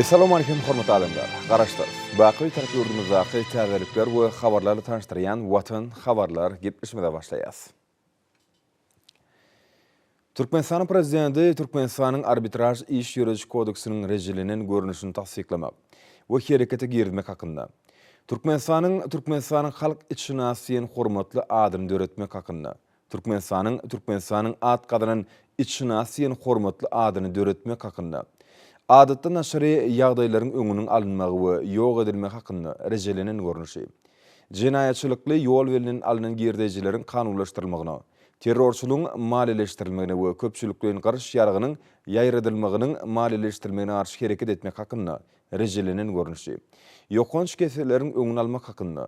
Assalamu alaikum hormatly adamlar. Garaşlar. Baqy tarafy yurdumyzdaky täzelikler we habarlary tanıştyrýan Watan Habarlary gepleşmede başlaýas. Türkmenistanyň prezidenti Türkmenistanyň arbitraj iş ýürüş kodeksiniň rejiminin görnüşini tasdiklamak we herekete girmek hakynda. Türkmenistanyň halk içinasyň hormatly adyny döretmek hakynda. Türkmenistanyň ad gadynyň içinasyň hormatly adyny döretmek hakynda. Adatda naşary ýagdaýlaryň öňüniň alynmagy we ýok edilmegi hakynda rejelenen görnüşi. Jinayatçylykly ýol welinin alynan girdejileriň kanunlaşdyrylmagyna, terrorçylygyň maliýeleşdirilmegine we köpçülikliň garşy ýargynyň ýaýradylmagynyň maliýeleşdirilmegine garşy hereket etmek hakynda rejelenen görnüşi. Ýokanç keseleriň öňüni almak hakynda,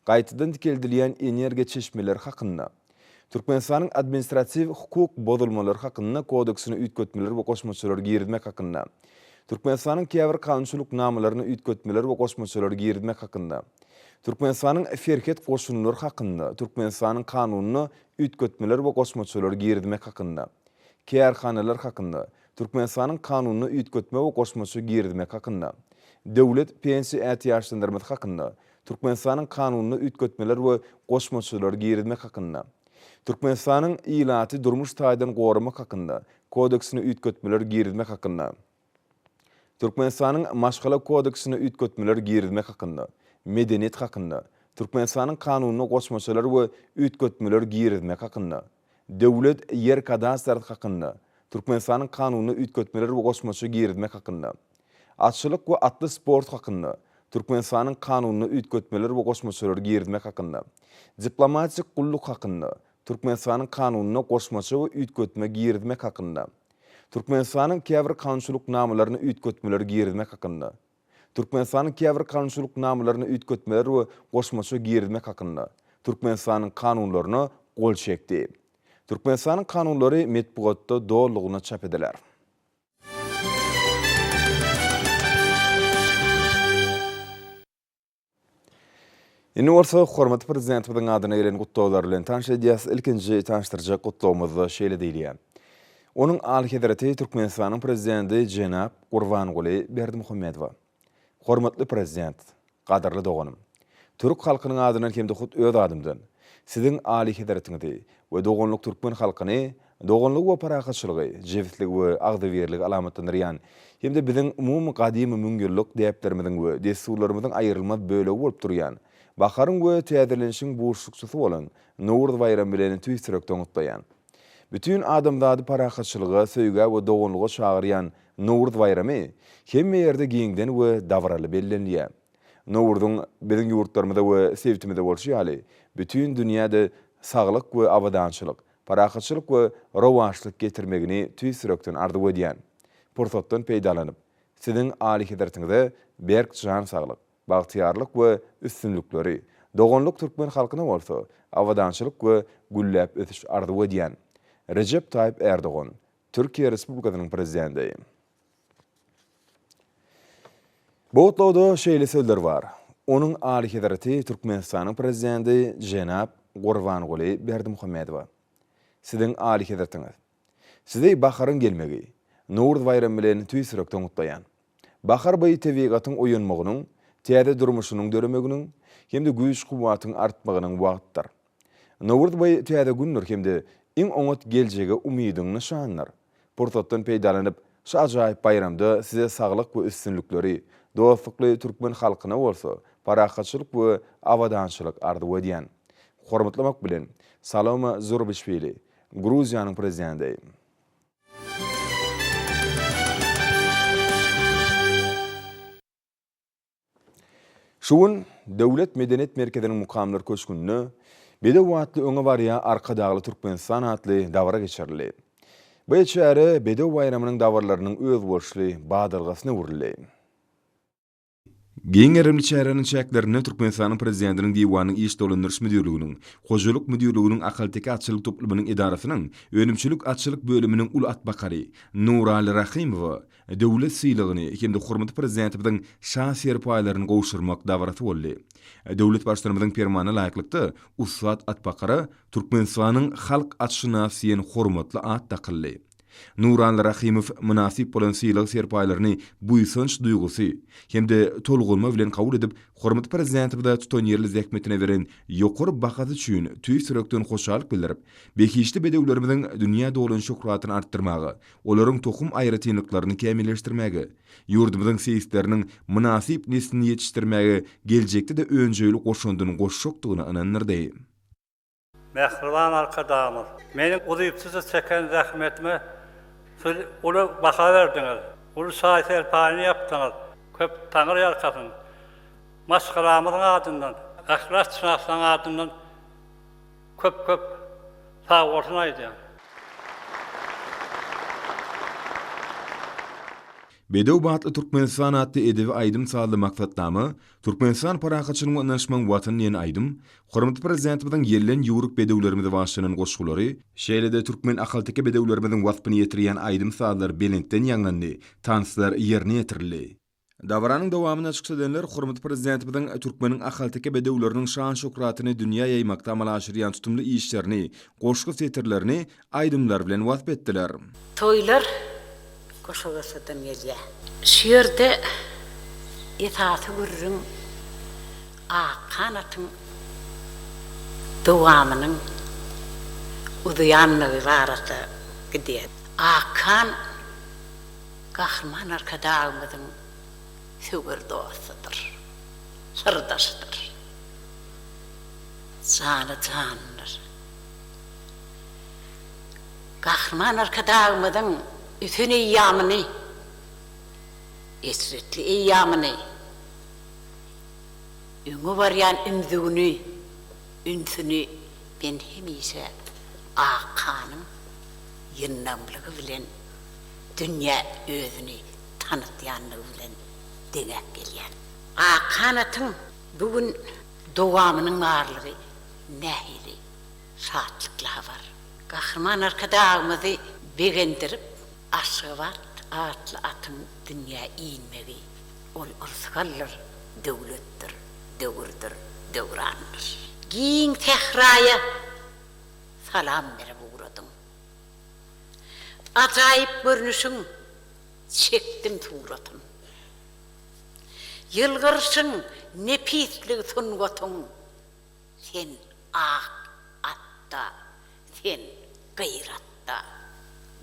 gaýtadan dikeldilýän energiýa çeşmeleri hakynda, Türkmenistanyň administrativ hukuk bozulmalary hakynda kodeksini üýtgetmeleri we goşmaçylary girdmek hakynda, Türkmenistanyň käbir kanunçylyk namalaryny üýtgetmeleri we goşmaçylary girdmek hakynda, Türkmenistanyň ferket goşunlary hakynda Türkmenistanyň kanunyny üýtgetmeleri we goşmaçylary girdmek hakynda, kärhanalar hakynda Türkmenistanyň kanunyny üýtgetme we goşmaçy girdmek hakynda, döwlet pensiýa ätýaşdyrmak hakynda Türkmenistanyň kanunyny üýtgetmeleri we goşmaçylary girdmek hakynda, Türkmenistanyň ilaty durmuş taýdan gorumak hakynda kodeksini üýtgetmeleri girdmek hakynda, Türkmenistanyň maşgala kodeksini üýtgetmeleri girdmek hakynda, medeniýet hakynda, Türkmenistanyň kanunyny goşmaçylary we üýtgetmeleri girdmek hakynda, döwlet ýer kadastrı hakynda, Türkmenistanyň kanunyny üýtgetmeleri we goşmaçy girdmek hakynda, atçylyk we atly sport hakynda, Türkmenistanyň kanunyny üýtgetmeleri we goşmaçylary girdmek hakynda, diplomatik gulluk hakynda, Türkmenistanyň kanunyny goşmaçy we üýtgetme girdmek hakynda, Türkmenistanyň käbir kanunçylyk namalaryny üýtgetmeleri girdmek hakynda, Türkmenistanyň käbir kanunçylyk namalaryny üýtgetmeleri we goşmaçy girdmek hakynda, Türkmenistanyň kanunlaryny gol çekdi. Türkmenistanyň kanunlary metbuatda dollygyna çap ediler. Indi bolsa hormatly prezidentimiň adyna gelen gutlawlar bilen tanışýas. Ilkinji tanıştyrjak gutlawymyzda şeýle diýilýär. Onun aly hedarati Türkmenistanyň prezidenti Jenap Gurbanguly Berdimuhammedow. Hormatly prezident, gadarly doganym. Türk halkynyň adyna hemde hut öz adymdan siziň aly hedaratiňizdi we doganlyk türkmen halkyny doganlyk we parahatçylygy, jewitlik we agdyberlik alamatlanýan hemde biziň umumy gadymy müňgellik diýiplerimiziň we desturlarymyzyň aýrylmaz bölegi bolup durýan. Baharın we täzelenişiň burşukçysy bolan Nowruz bayram bilen tüýsürekde unutlaýan. Bütün adamdady parahatçylyga, söýge we doganlyga çagyrýan Nowruz bayramy hemme ýerde giňden we dawraly bellenýär. Nowruzyň biziň ýurtlarymyzda we sevtimizde bolşy ýaly bütün dünýäde saglyk we abadançylyk, parahatçylyk we rowaşlyk getirmegini tüýsürekden ardy edýän. Pursatdan peýdalanyp, siziň aly hedaratiňizde berk jan saglyk, bagtyarlyk we üstünlükleri, doganlyk türkmen halkyna bolsa, awadançylyk we gülläp ötüş ardy edýän. Recep Tayyip Erdoğan, Türkiye Respublikasynyň prezidenti. Bu otlawda şeýle sözler bar. Onuň aly hedarati Türkmenistanyň prezidenti Jenap Gurbanguly Berdimuhammedow. Siziň aly hedaratiňiz. Size baharyň gelmegi, Nowruz bayramy bilen tüýsürekde unutlaýan. Bahar baý tebigatyň oýanmagynyň, täze durmuşynyň döremeginiň, hemde güýç kuwatyň artmagynyň wagtdyr. Nowruz baý täze günler hemde iň oňat geljege umydyň nişanydyr. Pursatdan peýdalanyp, şu ajaýyp bayramda size saglyk we üstünlükleri, dostlukly türkmen halkyna bolsa, parahatçylyk we awadançylyk ardy edýän. Hormatlamak bilen Saloma Zurabishvili, Gruziýanyň prezidenti. Şuun döwlet medeniýet merkeziniň mukamlar köşkünni bede wagtly öňe barýa arka dagly Türkmenistan atly dawra geçirildi. Bu ýeçäre bede bayramynyň dawarlarynyň öz bolşly badalgasyna urildi. Giň erimli çärenin çäklerini Türkmenistanyň prezidentiniň diwanyň iş dolandyrys müdürliginiň, hojalyk müdürliginiň akalteki atçylyk toplamynyň idarasynyň, önümçilik atçylyk bölüminiň ul atbakary Nuraly Rahimow döwlet sylygyny hemde hormatly prezidentimiň şahsy ýerpaýlaryny gowşurmak dawarasy boldy. Döwlet başlarymyzyň permanent laýyklykda Usat Atbakara Türkmenistanyň halk atşynasyň hormatly at takyldy. Nuran Rahimov münasip bolan syýylyk serpaýlaryny buýsanç duýgusy hemde tolgulma bilen kabul edip, hormat prezidentimize tutan ýerli zähmetine beren ýokary bahasy üçin tüý sürekden hoşalyk bildirip, bekişli bedewlerimiziň dünýä dolan şöhratyny artdyrmagy, olaryň tohum aýratynlyklaryny kämilleşdirmäge, ýurdumyzyň seýisleriniň münasip neslini ýetişdirmäge geljekde de öňjöýlük goşundyny goşşokdygyny ananyrdy. Mehriban arkadaşlar, menin uzypsuz çeken zähmetime ulu baha verdiňiz. Ulu saýsel yapdyňyz. Köp taňyr ýarkasyn. Maskaramyzyň adyndan, ahlat sınavsaň adyndan köp sağ bolsun aýdýar. Bedew batly Türkmenistan atly edebi aýdym sağly maksatnamy Türkmenistan parakaçynyň anlaşmaň watan ýene aýdym, hormatly prezidentimiziň ýerlen ýuruk bedewlerimize başlanan goşgulary, şeýlede türkmen ahalteke bedewlerimiziň wasbyny ýetirýän aýdym sağlar belentden ýaňlandy, tanslar ýerine ýetirildi. Dawaranyň dowamyna çyksadanlar hormatly prezidentimiziň türkmeniň ahalteke bedewleriniň şan şöhratyny dünýä ýaýmakda amalaşdyrýan tutumly işlerini, goşgu setirlerini aýdymlar bilen wasp etdiler. Toylar koşugasadan gelýär. Şiýerde itaty gürrüň aqanatyň dowamynyň uduyanlygy barata gidýär. Aqan gahman arkadaşymyzyň söwür dostudyr. Sırdaşdyr. Canandyr. Gahman arkadaşymyzyň bütün eýýamyny, esretli eýýamyny, öňe barýan ünsüni ben hemişe Aqanyň ýynnamlygy bilen dünýä özüni tanıtýanlygy bilen deňek gelýär. Aqanatyň bugün dowamynyň barlygy nähili şatlyklar bar. Gahryman arkadaşymyzy begendirip Aşgabat atly atyň dünýä iýmegi, ol ursagallar döwletdir, döwürdir, döwrandyr. Giň tehraya salam berip uradyň. Ajaýyp görnüşiň çekdim turatyň. Ýylgyrşyň nepisligi sungatyň. Sen ak atda, sen gayratda,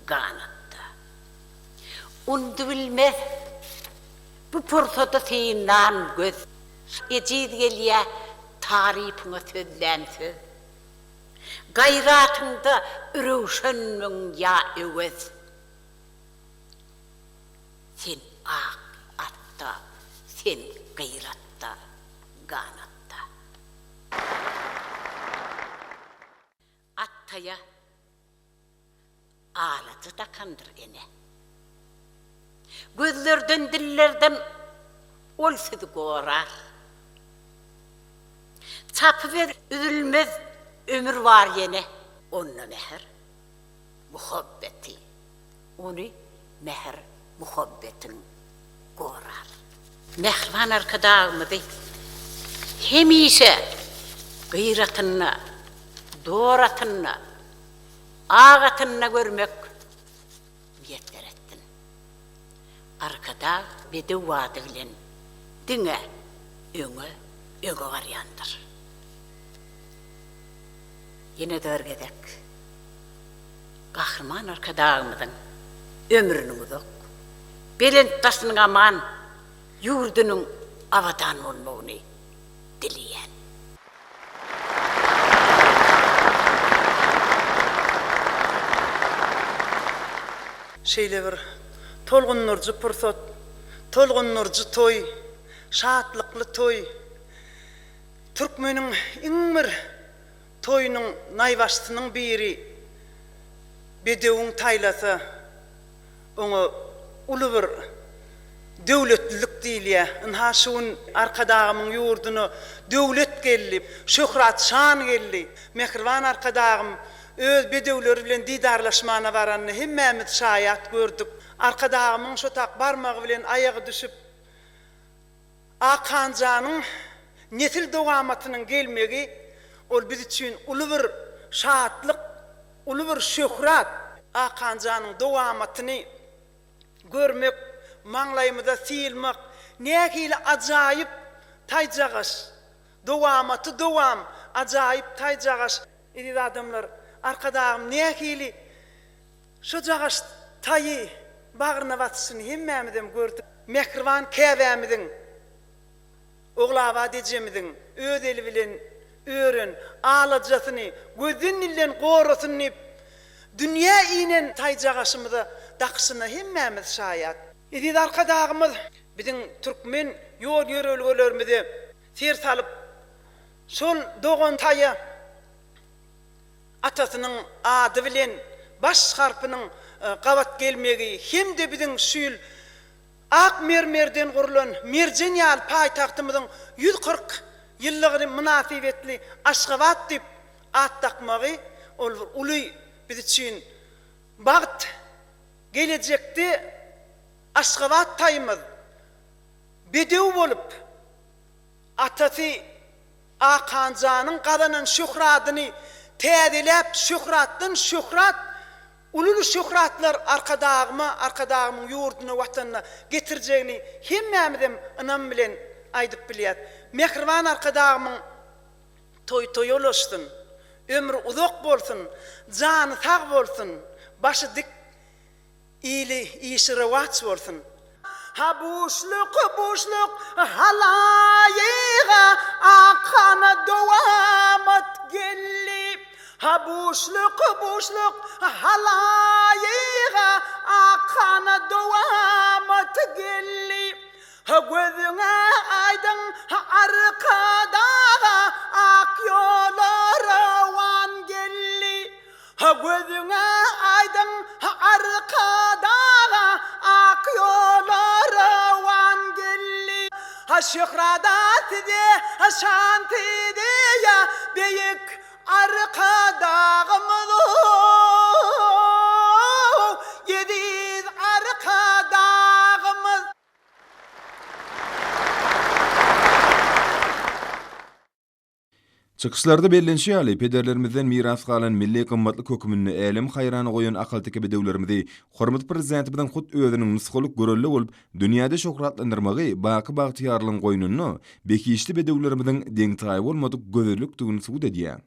ganat. Undu bilmez, bu pursata seýinden göz. Ejid gelýär tarypyňa sözlän söz. Gayratynda ürüşenmiň ýa öwez. Sen ak atda, sen gayratda, ganatda. Attaya alaty da kandyr ene. Gözlerden, dillerden ol sizi gorar. Çapıver üzülmez ömür var yine. Onna meher, muhabbeti. Onu meher, muhabbetin gorar. Mehriban arkadaşymyzy hemişe gıyratyna, doratyna, ağatyna görmek yeter ettin. Arkada bedew wady bilen diňe öňe barýandyr. Ýene dörgedek. Gahryman arkadaşymyzyň ömrüni uzak, belent taşynyň aman, ýurdunyň awadan bolmagyny dileýän. Şeýle bir tolgunurjy pursat, tolgunurjy toy, şatlykly toy. Türkmeniň iň bir toyunyň naýbaşsynyň biri bedewiň taýlasy, oňa uly bir döwletlilik diýilýär. Inha şuň arkadaşymyň ýurduny döwlet geldi, şöhrat şan geldi. Mehriban arkadaşym öz bedewleri bilen didarlaşmana baranny hemmämiz şaýat gördük. Arkadaşymyň şo tak barmagy bilen aýagy düşüp Akanjanyň nesil dowamatynyň gelmegi ol biz üçin uly bir şatlyk, uly bir şöhrat. Akanjanın dowamatını görmek, maňlaýymyza silmek, nähili ajayip taýjagaş. Dowamaty dowam, ajayip taýjagaş. Edi adamlar arkadagym nähili şu jagaş taýy bagryna batsyny hemmämizem gördük. Mehriban käbämiziň oglaba dejemiziň öz eli bilen ören alajasyny gözün bilen gorasyny dünýä inen taýjagaşymyza daqsyna hemmämiz şaýat. Edi arkadagymyz biziň türkmen ýol ýörelgilerimizi ser salyp şol dogan taýa atasynyň ady bilen baş harpynyň gabat gelmegi hem de biziň şül ak mermerden gurulan merjen ýaly paýtagtymyzyň 140 ýyllygyny münasibetli Aşgabat diýip at takmagy ol uly biz üçin bagyt gelecekde Aşgabat taýymyz bedew bolup atasy Akanjanyň gadanan şöhratyny täzeläp şöhratdan şöhrat ulul şöhratlar arkadagymyň ýurduna watanyna getirjegini hemmämizem anam bilen aýdyp bilýär. Mehriban arkadagymyň toý olaşdyn, ömrü uzak bolsun, jany sag bolsun, başı dik iyli işi rewaç bolsun. Ha boşluk halaýyga akana dowamat gelli. Ha boşluk halaýyga akana dowamat gelli. Ha gözüňe aýdyn arkadaga ak ýolara wan gelli. Ha gözüňe aýdyn arkadaga ak ýolara wan gelli. Ha şöhradatide ha şantide ya beýik arkadagymyz yediz arkadagymyz. Çıkışlarda bellenşi ýaly pederlerimizden miras galan milli gymmatly kökümini elim haýrany goýan akaltyky bedewlerimizi hormat prezidenti bilen hut özüniň nusgalyk görelli bolup dünýäde şöhratlandyrmagy baky bagtyarlygyň goýnuny bekişli bedewlerimiziň deňtaý bolmadyk gözellik tügün suwd edýär.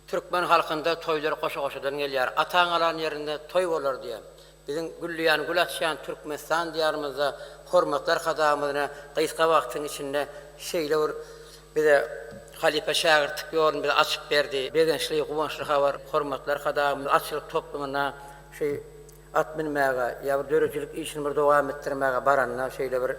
Türkmen halkynda toýlar goşa-goşadan gelýär. Ataň alan ýerinde toý bolar diýär. Biziň güllýän, gülaçýan Türkmenistan diýarymyzda hormatlar kadamyna gysga wagtyň içinde şeýle bize Halife şagirtlik ýolunu bize açyp berdi. Begençlik, guwançly habar, hormatlar kadamyna açylyk toplumyna at binmäge, ýa-da döreçilik işini bir dowam etdirmäge baranna şeýle bir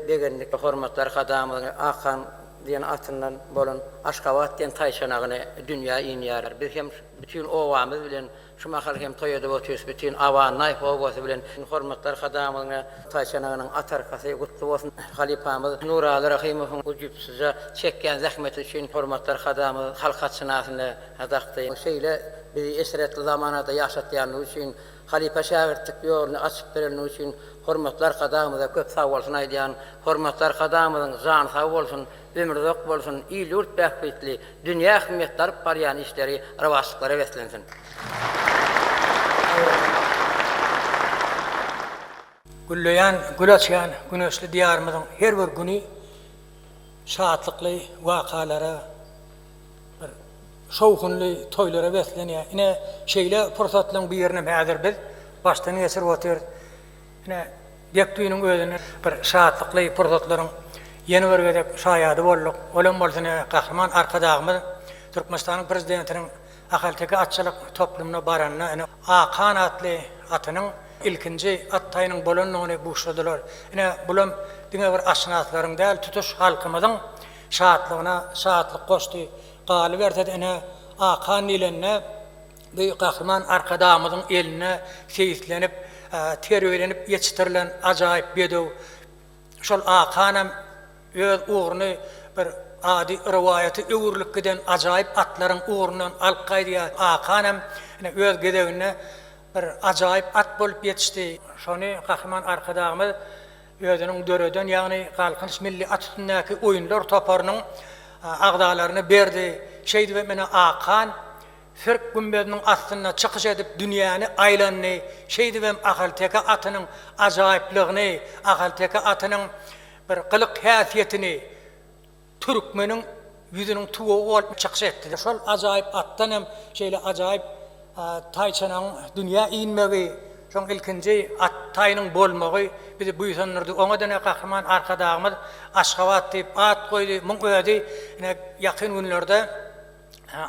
begenlik hormatlar kadamyna akan diýen atyndan bolan Aşgabat diýen taýşanagyny dünýä ýynýär. Biz hem bütün owamyz bilen şu mahal hem toýada botyş bütün awan naýfawgasy bilen hormatlar kadamyna taýşanagynyň atarkasy gutly bolsun. Halifamyz Nuraly Rahimowyň ujupsyza çekýän zähmeti üçin hormatlar kadamy halkaçynasyny hadakdy. Şeýle bizi esretli zamanada ýaşatýany üçin Halife şagirtlik ýolunu açyp bereni üçin hormatlar kadamyza köp sag bolsun aýdýan. Hormatlar kadamyzyň jany sag bolsun, ömrü uzak bolsun, ýyl ýurt bähbetli, dünýä ähmiýetler barýan işleri rewaçlyklara weslensin. Güllüyan, gülaçyan, güneşli diyarımızın her bir günü şahatlykly wakalara, şowkunly toýlara beslenýär. Ine şeýle pursatlaryň bir ýerine häzir biz baştan geçir otur. Ine Dekdüýüniň özüne bir şahatlykly pursatlaryň ýeni bir gezek şaýady bolduk. Olan bolsa Kahraman arkadagymyz Türkmenistanyň prezidentiniň akaltyky atçylyk toplumuna baranna ine Akan atly atynyň ilkinji at taýynyň bolanyny buşladylar. Ine bulam diňe bir aşnaslaryň däl tutuş halkymyzyň şahatlygyna şahatlyk goşdy. Galy berdi ine Akan ilenne bu Kahraman arkadagymyzyň eline seýislenip teröýlenip ýetişdirilen ajaýyp bedew şol Akanam öz uğruny bir adi riwayaty öwürlik giden ajaýyp atlaryň uğrundan alqaýdy. Akanam öz gedegine bir ajaýyp at bolup ýetişdi. Şonu Kahraman arkadagymyz özüniň döreden ýagny Galkynç milli atyndaky oýunlar toparynyň agdalaryny berdi. Şeýdi we mene Akan Sirk gümbedinin astına çıkış edip dünyanı aylanını, şeydi benim ahalteka atının azayipliğini, ahalteka atının bir kılık hasiyetini, Türkmenin yüzünün tuğu olup çıkış etti. Şol azayip attan hem şeyle azayip tayçanın dünya inmeği, şol ilkinci at tayının bolmağı bizi buysanırdı. Ona da ne kahraman arkadağımız Aşgabat deyip at koydu, mun koydu. Yakın günlerde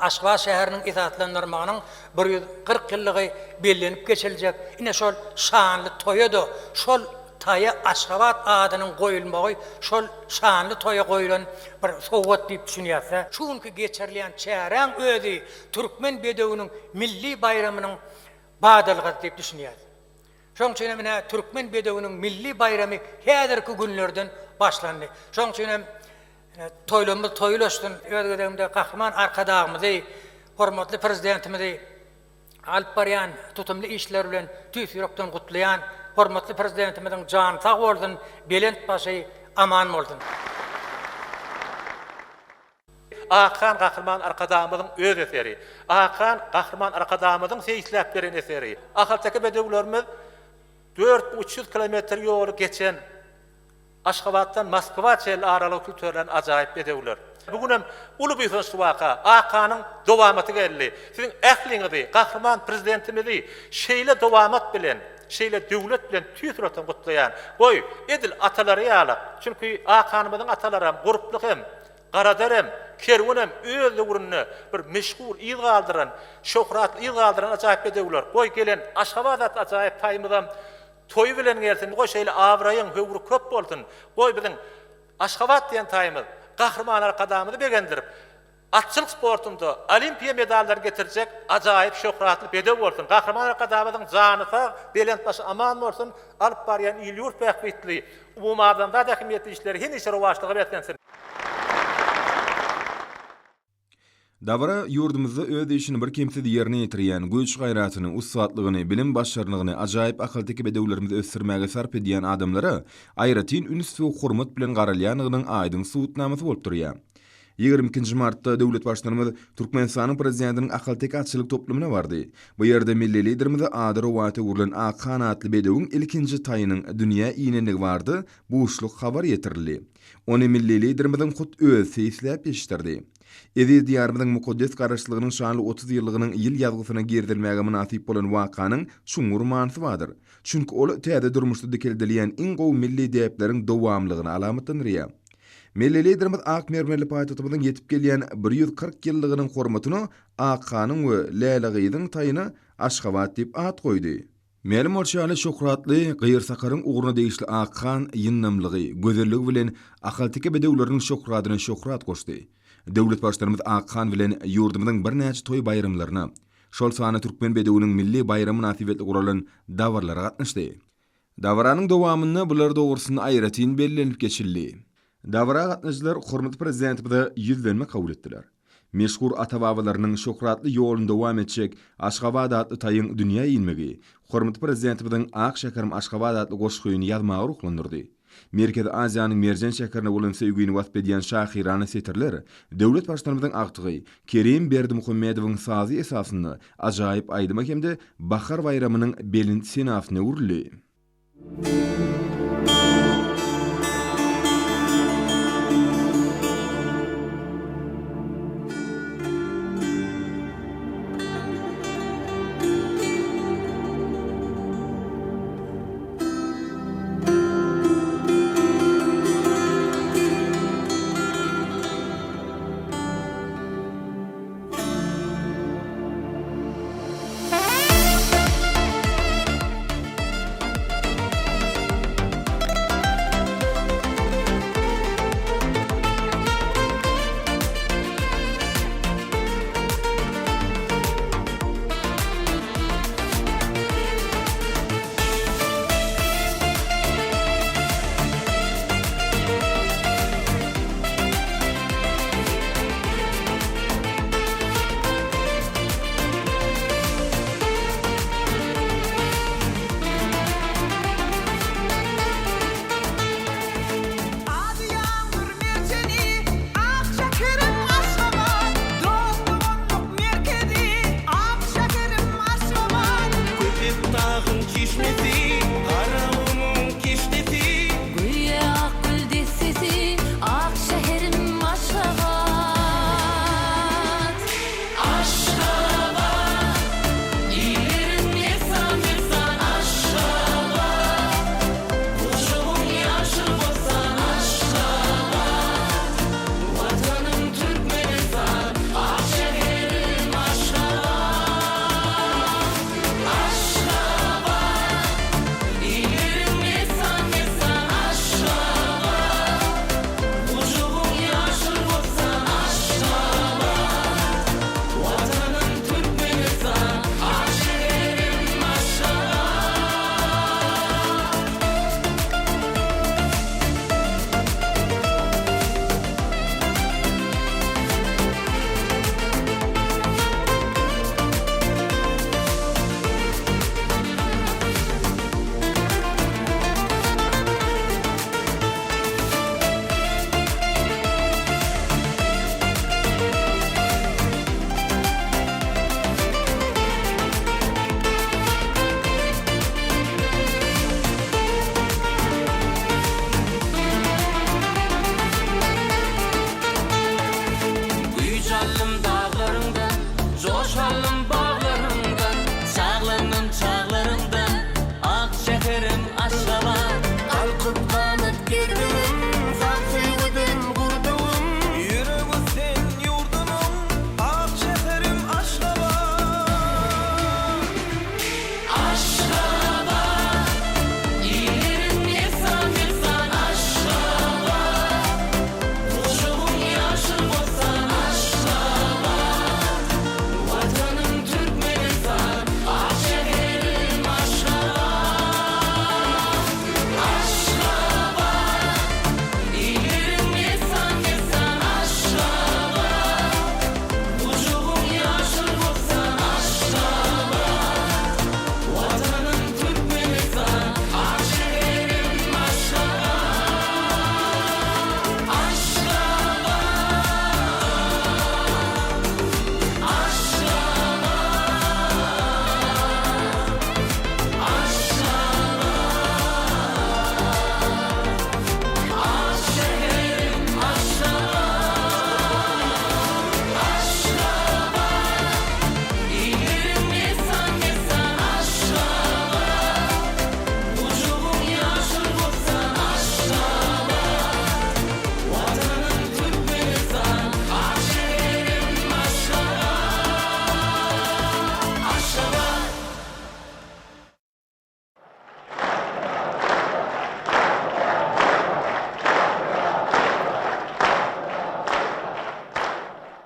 Aşgabat şehrinin itaatlandırmağının 140 yıllığı bellenip geçilecek. Yine şol şanlı toyadı. Şol taya Aşgabat adının koyulmağı, şol şanlı toya koyulan bir soğut deyip düşünüyorsa. Çünkü geçerleyen çeyren ödü Türkmen bedevinin milli bayramının badalgı deyip düşünüyor. Şoň üçin hem Türkmen bedewiniň milli bayramy häzirki günlerden başlandy. Şoň üçin hem toýlarymyz toýlaşdyn. Öýdegimde kahraman arkadağymyzy, hormatly prezidentimizi alyp barýan tutumly işler bilen tüýs ýürekden gutlaýan hormatly prezidentimiziň jany sag boldun, belent başy aman boldun. Akan kahraman arkadağımızın öz eseri. Akan kahraman arkadağımızın seyisläp beren eseri. Ahaltaki bedewlerimiz 4-300 kilometr ýol geçen Aşgabatdan Moskwa çel aralyk kültürlen ajaýyp bedewler. Bugün hem uly bir waka Akanyň dowamaty geldi. Siziň ähliňizi, kahraman prezidentimizi şeýle dowamat bilen, şeýle döwlet bilen tüýsürekden gutlaýan. Goý, edil atalary ýaly. Çünki Akanyň atalary guruplyk hem, garadar hem, kerwin hem öz döwrüne bir meşgul ýyl galdyran, şöhratly ýyl galdyran ajaýyp bedewler. Goý gelen Aşgabat ajaýyp taýmydan toy bilen gelsin, goý şeýle awraýyň höwri köp boldun. Goý biziň Aşgabat diýen taýmyz kahraman arkadağymyzy begendirip atçylyk sportunda olimpiya medallar getirjek ajaýyp şöhratly bedew bolsun. Kahraman arkadağymyzyň jany sag, belent başı aman bolsun. Alyp barýan ýyl pähbitli umumadan da häkimetli işleri hiç rowaçlygy betlensin. Dabara yurdumuzda öz işini bir kimse yerine ýetirýän güýç gaýratyny, ussatlygyny, bilim başarlygyny ajaýyp akaltyky bedewlerimizi ösdürmäge sarp edýän adamlara aýratyn üns we hormat bilen garalýanygynyň aýdyň suwutnamasy bolup durýar. 22 martda döwlet başlarymyz Türkmenistanyň prezidentiniň akaltyky atçylyk toplumuna bardy. Bu ýerde milli liderimiz Ady Rowaty urulan Akan atly bedewiň ilkinji taýynyň dünýä iýnenligi bardy. Bu uşluk habar ýetirildi. Ony milli liderimiziň hut öz seýisläp ýeşdirdi. Edi diyarımızın mukaddes garaşlygynyň şanly 30 ýyllygynyň ýyl ýazgysyna girdilmäge münasip bolan wakanyň şuňur mansy bardyr. Çünki ol täze durmuşda dikildilýän iň gowy milli däpleriň dowamlygyny alamatlandyrýar. Milli liderimiz ak mermerli paýtatymyzyň ýetip gelýän 140 ýyllygynyň hormatyny Akanyň we Lelegiýiň taýyna Aşgabat diýip at goýdy. Melim orçaly şöhratly gyýyr sakaryň ugruny değişli Akan ýynnamlygy, gözelligi bilen ahaltyky bedewleriň şöhratyna şöhrat goşdy. Döwlet başlarymyz Akan bilen ýurdumyzyň bir näçe toy bayramlaryna, şol sany Türkmen bedewiniň milli bayramy nasibetli guralan dawarlara gatnaşdy. Dawaranyň dowamyny bular dogrusyny aýratyn bellenip geçildi. Dawara gatnaşyjylar hormatly prezidentimize ýüzlenme kabul etdiler. Meşhur ata-babalarynyň şöhratly ýolunda dowam etjek Aşgabat atly taýyň dünýä ýylmegi, hormatly prezidentimiziň ak şekerim Aşgabat atly goşguýyny ýazmagy ruhlandyrdy. Merkez Aziýanyň merjen şekerine bolan söýgüni wasp edýän şahirany setirler, döwlet başlarymyzyň agtygy Kerim Berdimuhammedowyň sazy esasyny ajaýyp aýdymak hemde Bahar bayramynyň belin senasyna urly.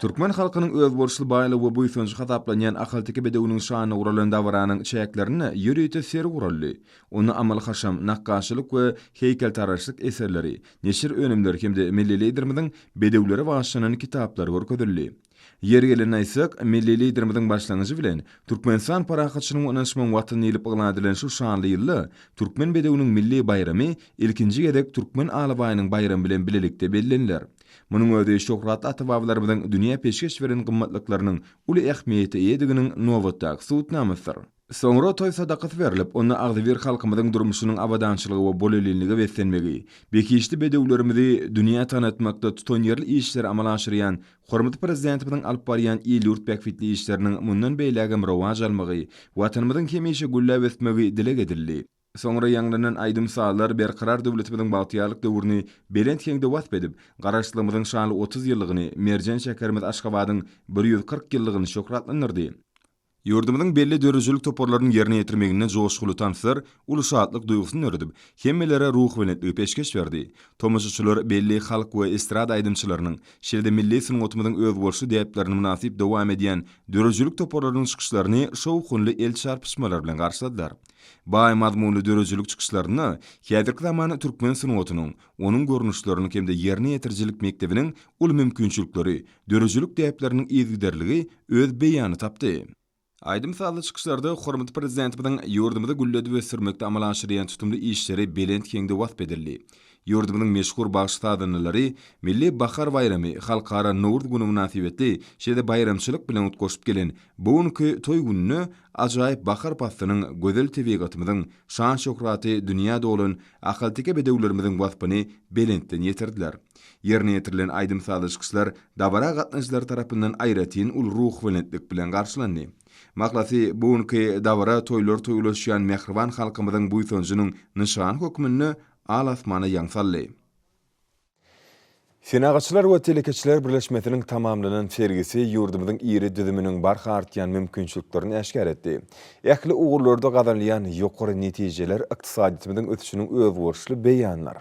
Türkmen halkynyň öz bolşly baýly we buýsunçy hataplanýan ahalteki bedewiniň şanyny guralan dawaranyň çäklerini ýürüýte seri gurally. Onu amal haşam, nakkaşylyk we heýkeltaraşlyk eserleri, neşir önümleri hemde milli liderimiziň bedewleri başynyň kitaplary görkezildi. Yer gelen aýsak, milli liderimiziň başlangyjy bilen Türkmenistan parahatçynyň onanşman watan ýylyp ýylan şu şanly ýylly Türkmen bedewiniň milli bayramy ilkinji gedek Türkmen alabaýynyň bayramy bilen bilelikde bellenler. Munyň öde şöhrat atawablarymyzyň dünýä peşkeş beren gymmatlyklarynyň uly ähmiýeti eýediginiň nowatdaky suwtnamasydyr. Soňra toy sadakat berilip, onu agdywer halkymyzyň durmuşynyň abadançylygy we bolelinligi beslenmegi, bekişli bedewlerimizi dünýä tanatmakda tutan ýerli işleri amala aşyrýan hormatly prezidentimiň alyp barýan ýyl ýurt bäkfitli işleriniň mundan beýlägem rowaj almagy, watanymyzyň hemişe gülläp ötmegi dile gedildi. Soňra ýanglanan aýdym saatlar berqarar döwletimiziň bagtýarlyk döwrüni belent kengde wagt edip, garaşdyrmamyzyň şanly 30 ýyllygyny, merjen şäkerimiz Aşgabatyň 140 ýyllygyny şokratlanyrdy. Ýurdumyzyň belli dörüjülük toporlaryny ýerine ýetirmegine joşgulu tanslar, uly şadlyk duýgusyny ördüp, hemmelere ruh bilen peşkeş berdi. Tomoşaçylar belli halk we estrada aýdymçylarynyň şeýle milli sungatymyzyň öz bolşy diýiplerini münasip dowam edýän dörüjülük toporlarynyň çykyşlaryny şowkunly el çarpışmalar bilen garşyladylar. Baý mazmunly dörüjülük çykyşlaryny häzirki zamany türkmen sungatynyň, onuň görnüşlerini hemde ýerine ýetirjilik mektebiniň uly mümkinçilikleri, dörüjülük diýipleriniň ýygyderligi öz beýany tapdy. Aýdym sazly çykyşlarda hormatly prezidentimiň ýurdumyzda gülledi we sürmekde amala aşyrýan tutumly işleri belent kengde wagt edildi. Ýurdumyzyň meşhur bagşytadynlary milli bahar bayramy, halkara Nowruz güni münasibetli şeýle bayramçylyk bilen utgoşup gelen bugunky toy gününi ajaýyp bahar pastynyň gözel tebigatymyzyň şan şöhraty dünýäde bolan ahalteki bedewlerimiziň wasbyny belentden ýetirdiler. Ýerine ýetirilen aýdym sazly çykyşlar dabara gatnaşjylar tarapyndan aýratyn ul ruh belentlik bilen garşylandy. Maklasi bugunky dawra toýlar toýulaşýan mehriban halkymyzyň buýsunçynyň nişan hökmüni alasmana ýaňsally. Senagaçylar we telekeçiler birleşmesiniň tamamlanan sergisi ýurdumyzyň iri düzüminiň barha artýan mümkinçiliklerini eşkär etdi. Ähli ugurlarda gazanlayan ýokary netijeler ykdysadyýetimiziň ötüşiniň öz bolşly beýanlar.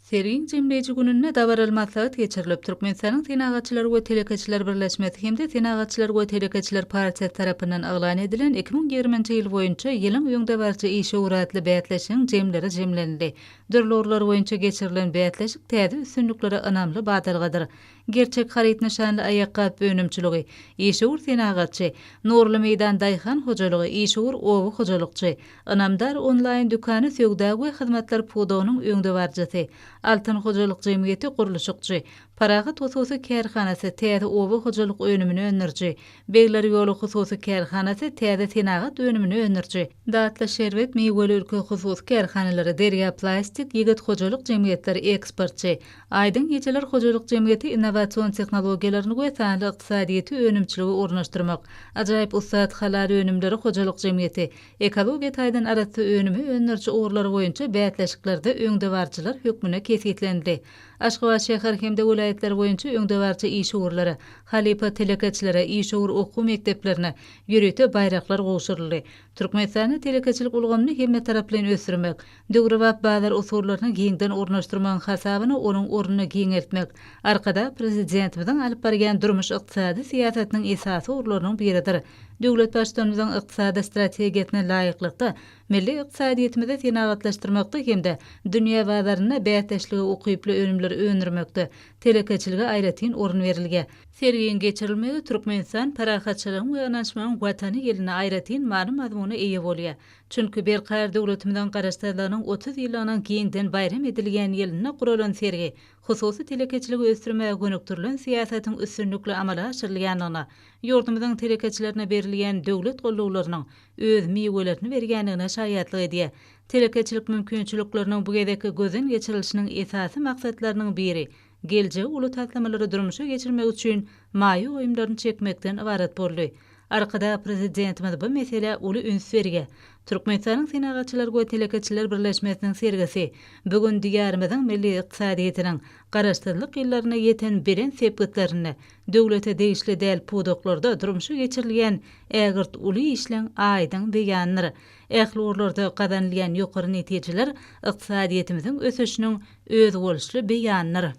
Seriň jemleýiji gününe dawaral maslahat geçirilip Türkmenistanyň Senagaçylar we telekeçiler birleşmesi hemde Senagaçylar we telekeçiler partiyasi tarapyndan aglan edilen 2020-nji ýyl boýunça ýylyň öňde barça iş uğratly bätleşiň jemleri jemlendi. Dörlorlar boýunça geçirilen bätleşik täze üstünliklere ynamly badalgadyr. Gerçek harit nişanly aýakap önümçiligi, işur Senagaçy, Nurly Meýdan Daýhan hojalygy, işur owu hojalykçy, ynamdar onlaýn dükany sögdä we hyzmatlar pudowynyň öňde barjasy, Altyn hojalyk jemgyýeti guruluşykçy, Paragat hususy kärhanasy täze owu hojalyk önümini önürji, Beýler ýolu hususy kärhanasy täze Senagat önümini önürji, Datla şerbet meýweli ülke hususy kärhanalary Derya Plastik ýigit hojalyk jemgyýetleri eksportçy, Aýdyn ýeçeler hojalyk jemgyýeti innowasion tehnologiýalaryny we sanly ykdysadyýety önümçiligi ornaşdyrmak, ajaýyp ussat halary önümleri hojalyk jemgyýeti, ekologiýa taýdan arasy önümi önürji uğurlary boýunça bätleşiklerde öňde barçylar hökmüne kesitlendi. Aşgabat şäher hemde vilayetler boýunça öňde barça iş uğurlary, halipa telekeçilere, iş uğur okuw mekdeplerine ýürüýte baýraklar goşuruldy. Türkmenistany telekeçilik ulgamyny hemme taraplan ösürmek, döwrewap bazar usullaryny giňden ornaşdyrmagyň hasabyny onuň ornuny giňeltmek, arkada prezidentimiziň alyp barýan durmuş ykdysady siýasatynyň esasy urlarynyň biridir. Döwlet başçylygymyzyň ykdysady strategiýetine laýyklykda milli ykdysadyýetimizi senagatlaşdyrmakda hemde dünýä bazaryna bätleşligi ukyply önümleri önürmekde telekeçiligi aýratyn orun berilge. Sergiň geçirilmegi Türkmenistan parahatçylygyň we anaşmanyň watany ýylyna aýratyn many mazmuny eýe bolýar. Çünki berqär döwletimiziň garaşdyrlarynyň 30 ýyllygynyň giňden bayram edilgen ýylyna guralan sergi, hususy telekeçiligi ösdürmäge gönüktirilen siýasatyň üstünlikli amala aşyrylýanyna, ýurdumyzyň telekeçilerine berilgen döwlet gollawlarynyň öz miýwelerini bergenligine şaýatlyk edýär. Telekeçilik mümkinçilikleriniň bu gedeki gözden geçirilişiniň esasy maksatlarynyň biri geljek uly taslamalary durmuşa geçirmek üçin maýy oýumlaryny çekmekden ibaret boldy. Arkada prezidentimiz bu mesele uly üns berge. Türkmenistanyň Senagaçylar we telekeçiler birleşmesiniň sergisi bugün diýärimiziň milli ykdysadyýetiniň garaşdyrlyk ýyllaryna ýeten beren sepetlerini döwlete degişli däl pudoklarda durmuşa geçirilgen ägirt uly işleň aýdyň beýanlary, ähli urlarda gazanylýan ýokary netijeler ykdysadyýetimiziň ösüşiniň öz bolşly beýanlary.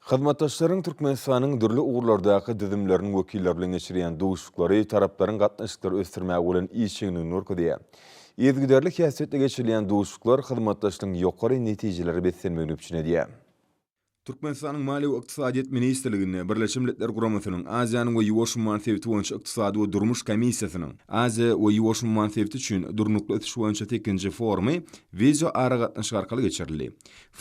Hyzmatdaşlaryň Türkmenistanyň dürli uğurlardaky düzümleriniň wekilleri bilen geçirýän duguşuklary taraplaryň gatnaşyklary ösdirmäge bolan işçiliginiň nurkudy. Ýezgiderlik häsiýetde geçirilýän duguşuklar hyzmatdaşlygyň ýokary netijeleri beslenmegini üçinedi. Türkmenistanyň Maliýe we Ykdysadyýet Ministrligine Birleşmiş Milletler Guramasynyň Aziýanyň we Ýuwaş munsebeti boýunça ykdysady we durmuş komissiýasynyň Aziýa we Ýuwaş munsebeti üçin durnukly ötüş boýunça tekinji forumy video ara gatnaşyk arkaly geçirildi.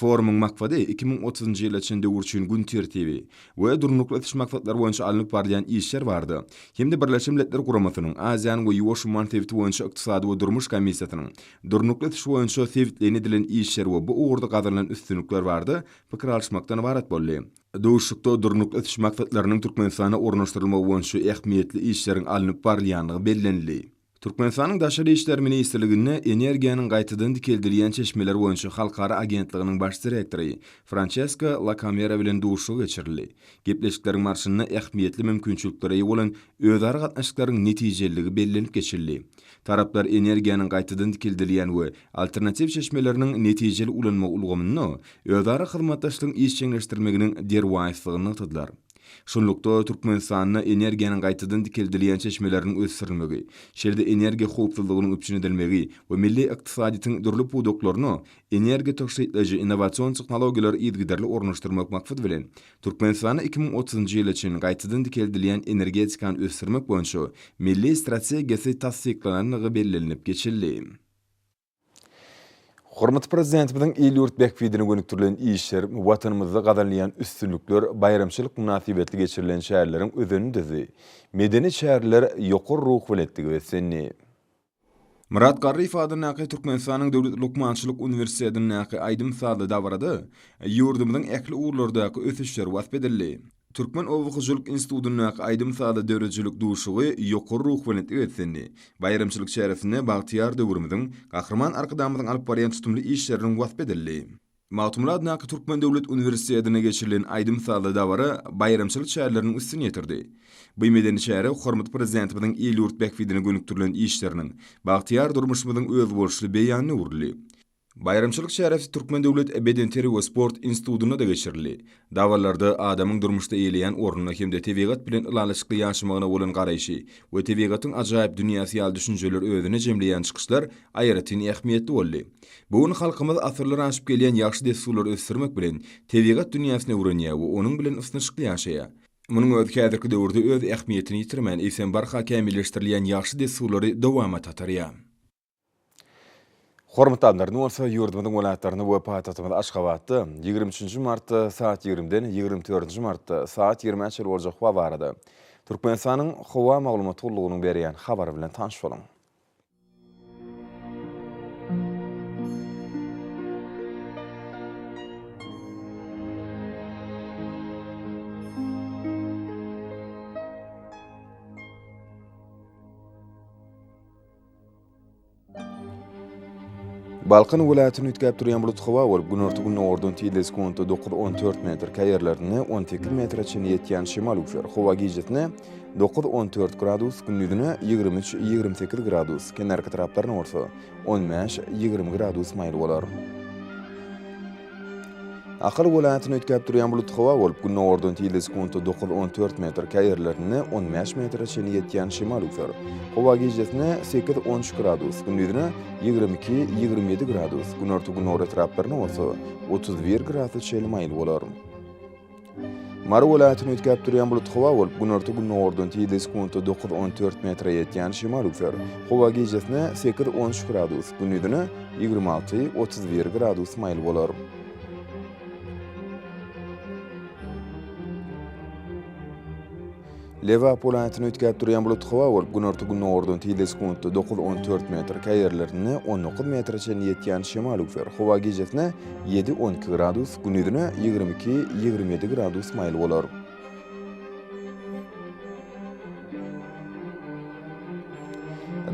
Forumyň maksady 2030-njy ýyl içinde urçyn gün tertibi we durnukly ötüş maksatlary boýunça alınıp barýan işler bardy. Hemde Birleşmiş Milletler Guramasynyň Aziýanyň we Ýuwaş munsebeti boýunça ykdysady we durmuş komissiýasynyň durnukly ötüş boýunça sebitlerini edilen işler we bu uğurda gazarylan üstünlükler bardy. Pikir alşmakdan varat boldy. Duguşukda durnukly ötüş maksatlarynyň Türkmenistana ornaşdyrylmagy boýunça ähmiýetli işleriň alınıp barýanlygy bellenildi. Türkmenistanyň Daşary işler ministrligine energiýanyň gaýtadan dikeldirilen çeşmeler boýunça halkara agentliginiň baş direktori Francesca La Camera bilen duguşuk geçirildi. Gepleşikleriň marşyna ähmiýetli mümkinçilikleri bolan özara gatnaşyklaryň netijeligi bellenip geçirildi. Taraplar energiýanyň gaýtadan dikeldirilen we alternativ çeşmeleriniň netijeli ulanma ulgamyny özara hyzmatdaşlygyň işçileşdirmeginiň derwaýslygyny tydylar. Şonlukda Türkmenistanyň energiýanyň gaýtadan dikeldirilen çeşmeleriniň ösdirilmegi, şerde energiýa howpsuzlygynyň üpçün edilmegi we milli ykdysadyýetyň dürli pudoklaryny energiýa tökşeýtleji innowasion tehnologiýalary ýetgiderli ornaşdyrmak maksat bilen Türkmenistanyň 2030-njy ýyl üçin gaýtadan dikeldirilen energetikany ösdirmek boýunça milli strategiýasy tasdiklanyny bellenip geçildi. Hormat prezidentimiň ýylyurt bekfidine gönüktirilen işler, watanymyzda gazanlayan üstünlükler, bayramçylyk münasibetli geçirilen şäherleriň özüni dizi. Medeni şäherler ýokary ruh weletdigi besenni. Murat Garryf adyny Türkmenistanyň Döwlet Lukmançylyk Uniwersitetiň aýdym sady davrada ýurdumyzyň ekli uğurlardaky ösüşler wasp edildi. Türkmen Owukyjylyk Institutynyň aýdym sady döwretçilik duguşugy ýokary ruh bilen ötsendi. Bayramçylyk şerefine bagtyar döwrümüziň gahrman arkadamyzyň alyp barýan tutumly işleriniň wasp edildi. Mawtumlar Türkmen Döwlet Uniwersitetine geçirilen aýdym sady dawra bayramçylyk şäherleriniň üstüne ýetirdi. Bu medeni şähere hormat prezidentimiň ýylyurt bekfidine gönüktirilen işleriniň bagtyar durmuşmyzyň öz bolşly beýanyny urly. Bayramçylyk şerefsi Türkmen Döwlet Ebedenteri we Sport Institutyna da geçirildi. Dawarlarda adamyň durmuşda eýleýän ornuny hemde tebigat bilen ılalaşykly ýaşamagyna bolan garaýşy we tebigatyň ajaýyp dünýäsy düşünjeler özüne jemleýän çykyşlar aýratyn ähmiýetli boldy. Bugun halkymyz asyrlar aşyp gelýän ýaxşy desturlar ösdirmek bilen tebigat dünýäsine uranýar we onuň bilen ysnışykly ýaşaýar. Munyň öz häzirki döwürde öz ähmiýetini ýitirmän esen barha kämilleşdirilýän ýaxşy desturlary dowam etarýar. Hormatlanlarny bolsa ýurdumyň welaýatlaryny we paýtagtymyz Aşgabatda 23 martda saat 20-den 24 martda saat 20-nji boljak hawa barady. Türkmenistanyň hawa maglumat tollugynyň berýän habary bilen tanış boluň. Balkan welaýatyny ütkäp durýan bulut hawa bolup günortugyn ordan tiýles konto 9-14 metr käýerlerine 18 metrçe ýetýän şemal uçar. Hawa gijetine 9-14 gradus, gündüzine 23-28 gradus, kenarky taraplaryna bolsa 15-20 gradus maýl bolar. Ahal welaýatyny ütkäp durýan bulut hawa bolup gün ordan tiýles konto 9-14 metr käýerlerine 15 metrçe ýetýän şemal uçar. Hawa gijetine 8-13 gradus, gündüzine 22-27 gradus, günortugyn orda taraplaryna bolsa 31 gradus çeli maýl bolar. Mara welaýatyny ütkäp durýan bulut hawa bolup günortugyn ordan tiýles konto 9-14 metr ýetýän şemal uçar. Hawa gijetine 8-13 gradus, gündüzine 26-31 gradus maýl bolar. Leva welaýatyny ütkäp durýan bulut hawa bolup günortugyn ordan tiýles konto 9-14 metr käýerlerine 19 metrçe ýetýän şemal uçar. Hawa gijetine 7-12 gradus, gündüzine 22-27 gradus maýl bolar.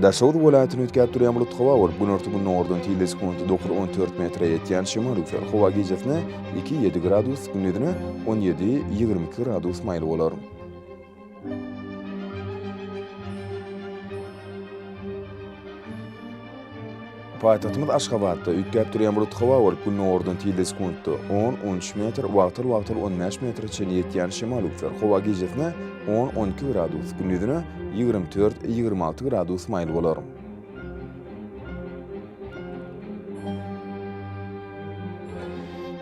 Daşawd welaýatyny ütkäp durýan bulut hawa bolup günortugyn ordan tiýles konto 9-14 metr ýetýän şemal uçar. Hawa gijetine 2-7 gradus, gündüzine 17-22 gradus maýl bolar. Paytahtymyz Aşgabatda ütgäp durýan bulut hawa bolup gün ordan tilde sekundda 10-13 metr, wagtyl 15 metr çen ýetýän şemal uçar. Hawa gejesine 10-12 gradus, gündüzine 24-26 gradus maýl bolar.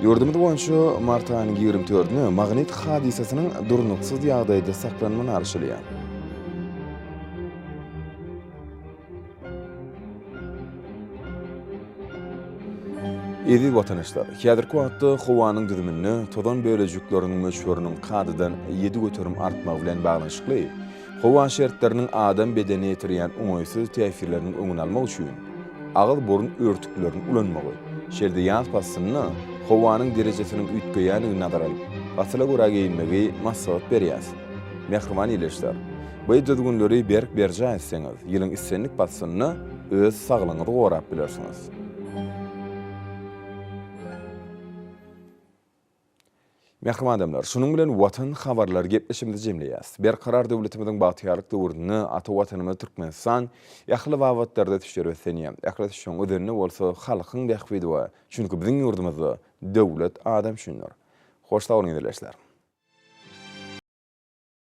Ýurdumyz boýunça mart aýynyň 24-nä magnit hadisasynyň durnuksuz ýagdaýda saklanmany arşylýar. Edi vatandaşlar, häzirki wagtda howanyň düzümini tozan bölejikleriniň möçberiniň kadydan 7 göterim artmagy bilen baglanşykly, howa şertleriniň adam bedeni ýetirýän oňaýsyz täsirleriniň öňüni almak üçin agyl burun örtüklerini ulanmagy, şerde ýaz passyny howanyň derejesiniň ütgeýäni nazar alyp, basyla görä geyinmegi maslahat berýär. Mehriman ýeleşler, bu düzgünleri berk berje etseňiz, ýylyň issenlik passyny öz saglygyňyzy gorap bilersiňiz. Mehriman adamlar, şunun bilen Watan Habarlary gepleşimizi jemleýäs. Berkarar döwletimiziň bagtýarlyk döwrüni ata watanymy Türkmenistan ýakly wagtlarda tüşerýär. Ýakly şoň ödenine bolsa halkyň bähbidi we çünki biziň ýurdumyzda döwlet adam şunlar. Hoş taýyň edilýär.